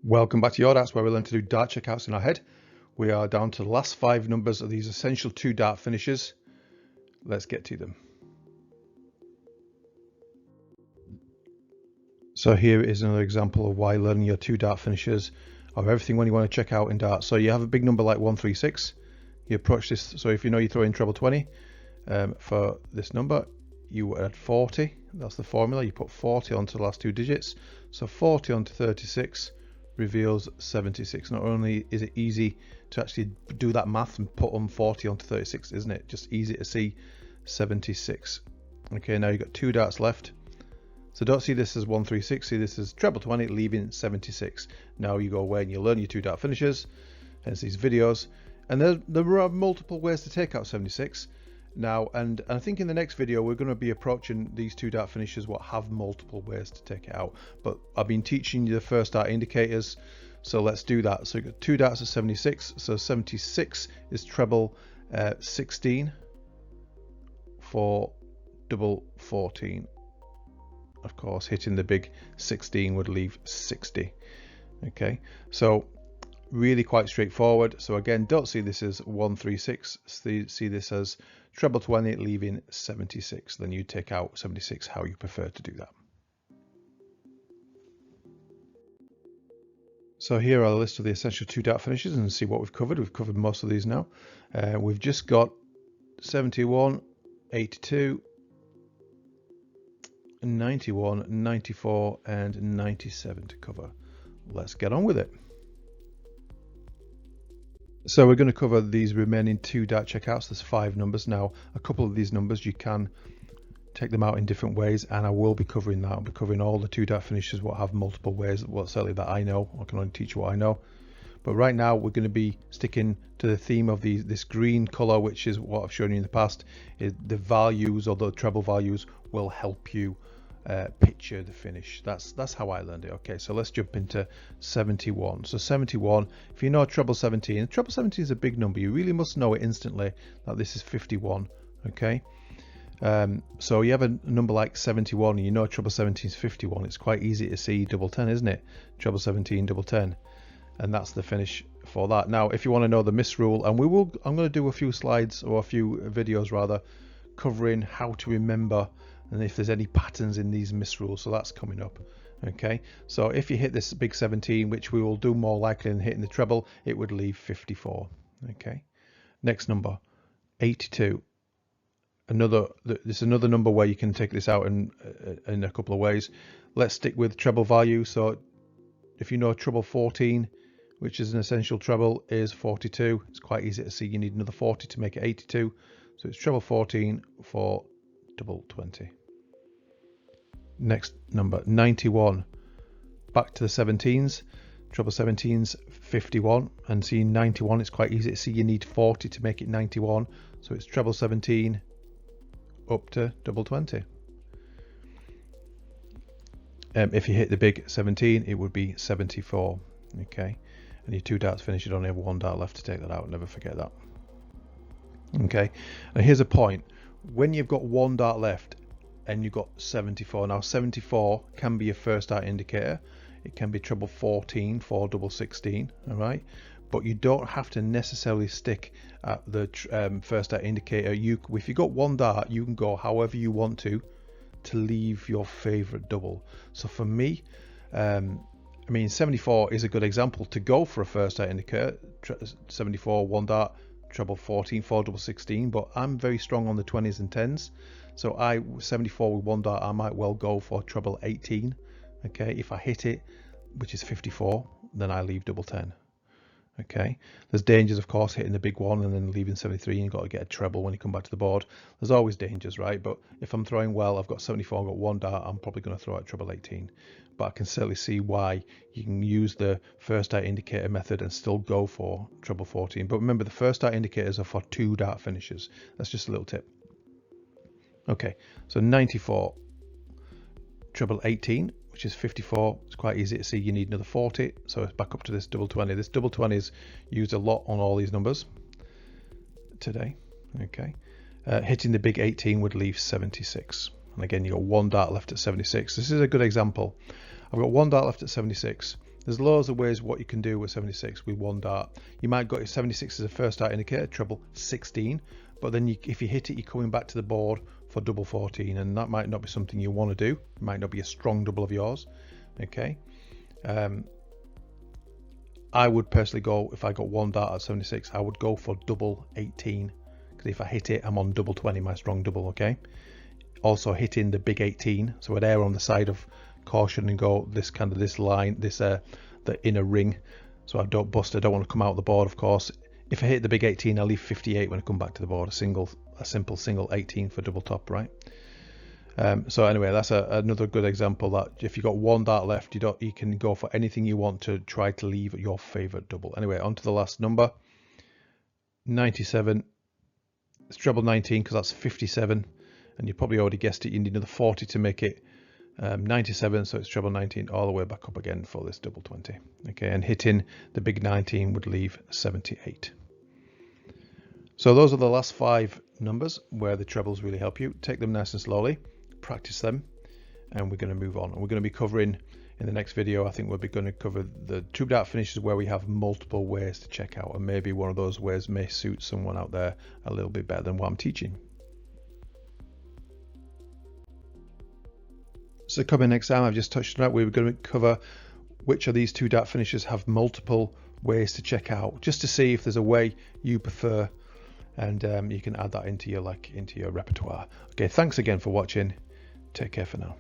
Welcome back to Your Darts, where we learn to do dart checkouts in our head. We are down to the last 5 numbers of these essential 2 dart finishes. Let's get to them. So here is another example of why learning your 2 dart finishes are everything when you want to check out in darts. So you have a big number like 136. You approach this, so if you know you throw in treble 20 for this number, you add 40. That's the formula. You put 40 onto the last 2 digits. So 40 onto 36 reveals 76. Not only is it easy to actually do that math and put on 40 onto 36, isn't it? Just easy to see 76. Okay, now you've got 2 darts left. So don't see this as 136, see this as treble 20, leaving 76. Now you go away and you learn your 2 dart finishes, hence these videos. And there are multiple ways to take out 76. Now, and I think in the next video we're going to be approaching these 2 dart finishes what have multiple ways to take it out. But I've been teaching you the first dart indicators, so let's do that. So you've got 2 darts at 76, so 76 is treble 16 for double 14. Of course, hitting the big 16 would leave 60. Okay, so really quite straightforward. So again, don't see this as 136, see this as treble 20 leaving 76. Then you take out 76 how you prefer to do that. So here are the list of the essential 2 dart finishes and see what we've covered. We've covered most of these now. We've just got 71, 82, 91, 94 and 97 to cover. Let's get on with it. So we're going to cover these remaining 2 dart checkouts. There's 5 numbers. Now a couple of these numbers you can take them out in different ways, and I will be covering that. I'll be covering all the 2 dart finishes what have multiple ways, well, certainly that I know. I can only teach you what I know. But right now we're going to be sticking to the theme of this green color, which is what I've shown you in the past. Is the values or the treble values will help you picture the finish. That's how I learned it. Okay, so let's jump into 71. So 71, if you know treble 17 is a big number. You really must know it instantly that this is 51. Okay, so you have a number like 71 and you know treble 17 is 51. It's quite easy to see double 10, isn't it? Treble 17, double 10, and that's the finish for that. Now if you want to know the miss rule, and I'm going to do a few slides, or a few videos rather, covering how to remember and if there's any patterns in these misrules, so that's coming up. Okay, so if you hit this big 17, which we will do more likely than hitting the treble, it would leave 54. Okay, next number 82. This is another number where you can take this out in a couple of ways. Let's stick with treble value. So if you know treble 14, which is an essential treble, is 42, it's quite easy to see you need another 40 to make it 82. So it's treble 14 for double 20. Next number 91, back to the 17s. Treble 17s 51, and seeing 91, it's quite easy to see you need 40 to make it 91. So it's treble 17 up to double 20. If you hit the big 17, it would be 74. Okay, and your 2 darts finish, you'd only have 1 dart left to take that out. Never forget that. Okay, and here's a point. When you've got 1 dart left and you've got 74, now 74 can be your first dart indicator. It can be treble 14 for double 16, all right, but you don't have to necessarily stick at the first dart indicator. If you've got 1 dart, you can go however you want to leave your favorite double. So for me, I mean 74 is a good example to go for a first dart indicator. 74 1 dart, treble 14 for double 16, but I'm very strong on the 20s and 10s, so 74 with 1 dart, I might well go for treble 18. Okay, if I hit it, which is 54, then I leave double 10. Okay, there's dangers of course hitting the big one and then leaving 73, and you've got to get a treble when you come back to the board. There's always dangers, right? But if I'm throwing well, I've got 74, I've got 1 dart, I'm probably going to throw out treble 18. But I can certainly see why you can use the first dart indicator method and still go for treble 14. But remember, the first dart indicators are for 2 dart finishes. That's just a little tip. Okay, so 94, treble 18, which is 54. It's quite easy to see you need another 40. So it's back up to this double 20. This double 20 is used a lot on all these numbers today. Okay, hitting the big 18 would leave 76. And again, you've got 1 dart left at 76. This is a good example. I've got 1 dart left at 76. There's loads of ways what you can do with 76 with one dart. You might got your 76 as a first dart indicator, treble 16, but then if you hit it, you're coming back to the board for double 14, and that might not be something you want to do. It might not be a strong double of yours. Okay. I would personally go, if I got one dart at 76, I would go for double 18, because if I hit it, I'm on double 20, my strong double. Okay. Also hitting the big 18, so I'd err on the side of caution and go this line, the inner ring, so I don't bust. I don't want to come out the board, of course. If I hit the big 18, I'll leave 58 when I come back to the board. A simple single 18 for double top, right? So anyway, that's another good example that if you got one dart left, you can go for anything you want to try to leave your favorite double. Anyway, on to the last number, 97. It's treble 19 because that's 57, and you probably already guessed it. You need another 40 to make it 97, so it's treble 19 all the way back up again for this double 20. Okay, and hitting the big 19 would leave 78. So those are the last 5 numbers where the trebles really help you. Take them nice and slowly, practice them, and we're going to move on. And we're going to be covering in the next video, I think we'll be going to cover the tube dart finishes where we have multiple ways to check out, and maybe one of those ways may suit someone out there a little bit better than what I'm teaching. So coming next time, I've just touched on that, we were going to cover which of these two dart finishes have multiple ways to check out, just to see if there's a way you prefer, and you can add that into your repertoire. Okay, thanks again for watching. Take care for now.